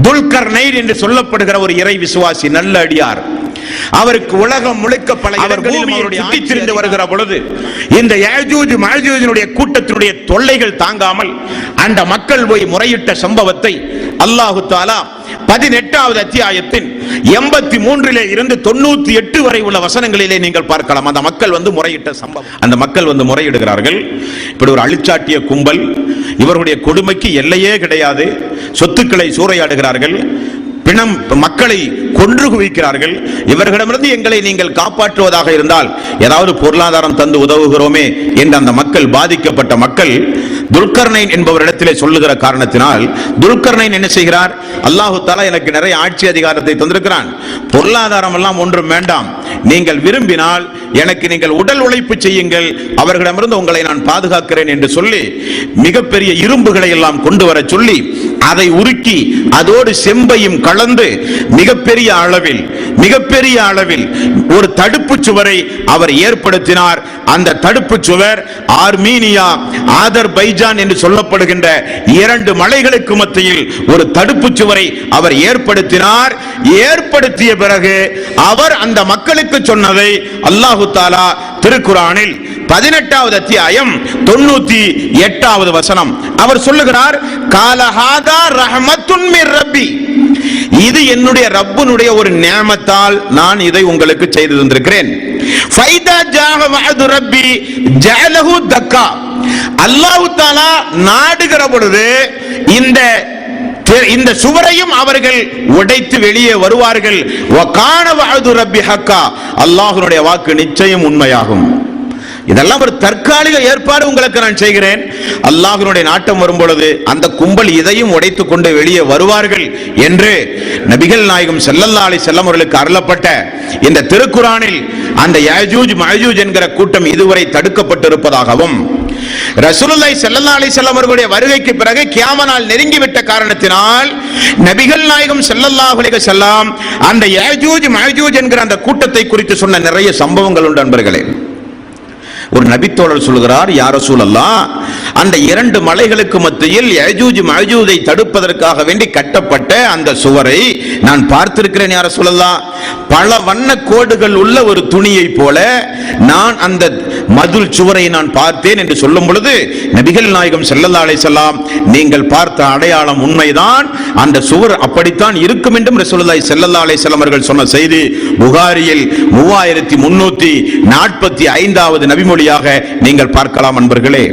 துல்கர்னைன் என்று சொல்லப்படுகிற ஒரு இறை விசுவாசி, நல்ல அடியார். அவருக்கு உலகம் முழுக்க பல இடங்களிலும் சுற்றித் திரிந்து வருகிற பொழுது இந்த யாஜூஜ் மாஜூஜினுடைய கூட்டத்தினுடைய தொல்லைகள் தாங்காமல் அந்த மக்கள் போய் முறையிட்ட சம்பவத்தை அல்லாஹு தஆலா 18வது அத்தியாயத்தின் 83 இருந்து 98 வரை உள்ள வசனங்களிலே நீங்கள் பார்க்கலாம். அந்த மக்கள் முறையிட்ட சம்பவம். அந்த மக்கள் முறையிடுகிறார்கள். இப்படி ஒரு அழிச்சாட்டிய கும்பல், இவர்களுடைய கொடுமைக்கு எல்லையே கிடையாது. சொத்துக்களை சூறையாடுகிறார்கள், பிணம் மக்களை கொன்று குவிக்கிறார்கள். இவர்களிடமிருந்து எங்களை நீங்கள் காப்பாற்றுவதாக இருந்தால் ஏதாவது பொருளாதாரம் தந்து உதவுகிறோமே என்று அந்த மக்கள், பாதிக்கப்பட்ட மக்கள் துல்கர்னைன் என்பவரிடத்திலே சொல்லுகிற காரணத்தினால், துல்கர்னைன் என்ன செய்கிறார்? அல்லாஹு தஆலா எனக்கு நிறைய ஆட்சி அதிகாரத்தை தந்திருக்கிறான், பொருளாதாரம் எல்லாம் ஒன்றும் வேண்டாம், நீங்கள் விரும்பினால் எனக்கு நீங்கள் உடல் உழைப்பு செய்யுங்கள், அவர்களிடமிருந்து உங்களை நான் பாதுகாக்கிறேன் என்று சொல்லி மிகப்பெரிய இரும்புகளை எல்லாம் கொண்டு வர சொல்லி அதை உருக்கி அதோடு செம்பையும் கலந்து மிகப்பெரிய அளவில் ஒரு தடுப்பு சுவரை அவர் ஏற்படுத்தினார். அந்த தடுப்பு சுவர் ஆர்மீனியா, ஆதர்பைஜான் என்று சொல்லப்படுகின்ற 2 மலைகளுக்கு மத்தியில் ஒரு தடுப்பு சுவரை அவர் ஏற்படுத்தினார். ஏற்படுத்திய பிறகு அவர் அந்த மக்களுக்கு சொன்னதை அல்லாஹு தஆலா திருக்குர்ஆனில் 18வது அத்தியாயம் 98வது வசனம் அவர் சொல்லுகிறார், காலஹாதா ரஹ்மத்துன் மிர் ரப்பி, இது என்னுடைய ரப்பினுடைய ஒரு நியமத்தால் நான் இதை உங்களுக்கு செய்து தந்திருக்கிறேன். ஃபைதா ஜாஹ வஅது ரப்பி ஜஅலஹு தக்கா, அல்லாஹ் தஆலா நாடுகிற பொழுது இந்த சுவரையும் அவர்கள் உடைத்து வெளியே வருவார்கள். வகான வஅது ரப்பி ஹக்கா, அல்லாஹ்வுடைய வாக்கு நிச்சயம் உண்மையாகும். இதெல்லாம் ஒரு தற்காலிக ஏற்பாடு உங்களுக்கு நான் செய்கிறேன். அல்லாஹ்வுடைய நாட்டம் வரும்பொழுது அந்த கும்பல் இதையும் உடைத்துக் கொண்டு வெளியே வருவார்கள் என்று நபிகள் நாயகம் ஸல்லல்லாஹு அலைஹி வஸல்லம் அவர்களுக்கு அருளப்பட்ட இந்த திருக்குர்ஆனில் அந்த யாஜூஜ் மாஜூஜ் என்கிற கூட்டம் இதுவரை தடுக்கப்பட்டிருப்பதாகவும், ரசூலுல்லாஹி ஸல்லல்லாஹு அலைஹி வஸல்லம் அவர்களுடைய வருகைக்கு பிறகு கியாமத் நாள் நெருங்கிவிட்ட காரணத்தினால் நபிகள் நாயகம் ஸல்லல்லாஹு அலைஹி வஸல்லம் அந்த யாஜூஜ் மாஜூஜ் என்கிற அந்த கூட்டத்தை குறித்து சொன்ன நிறைய சம்பவங்கள் உண்டு நண்பர்களே. ஒரு நபித்தோழர் சொல்கிறார், யா ரசூலல்லாஹ், அந்த 2 மலைகளுக்கு மத்தியில் யாஜூஜ் மாஜூஜை தடுப்பதற்காக வேண்டி கட்டப்பட்ட அந்த சுவரை நான் பார்த்திருக்கிறேன் யா ரசூலல்லாஹ். பல வண்ண கோடுகள் உள்ள ஒரு துணியை போல நான் அந்த மதுல் சுவரை நான் பார்த்தேன் என்று சொல்லும் பொழுது நபிகள் நாயகம் ஸல்லல்லாஹு அலைஹி வஸல்லம், நீங்கள் பார்த்த அடையாளம் உண்மைதான், அந்த சுவர் அப்படித்தான் இருக்கும் என்றும் ரசூலுல்லாஹி ஸல்லல்லாஹு அலைஹி வஸல்லம் அவர்கள் சொன்ன செய்தி புகாரியில் 3345வது நபிமொழியாக நீங்கள் பார்க்கலாம் நண்பர்களே.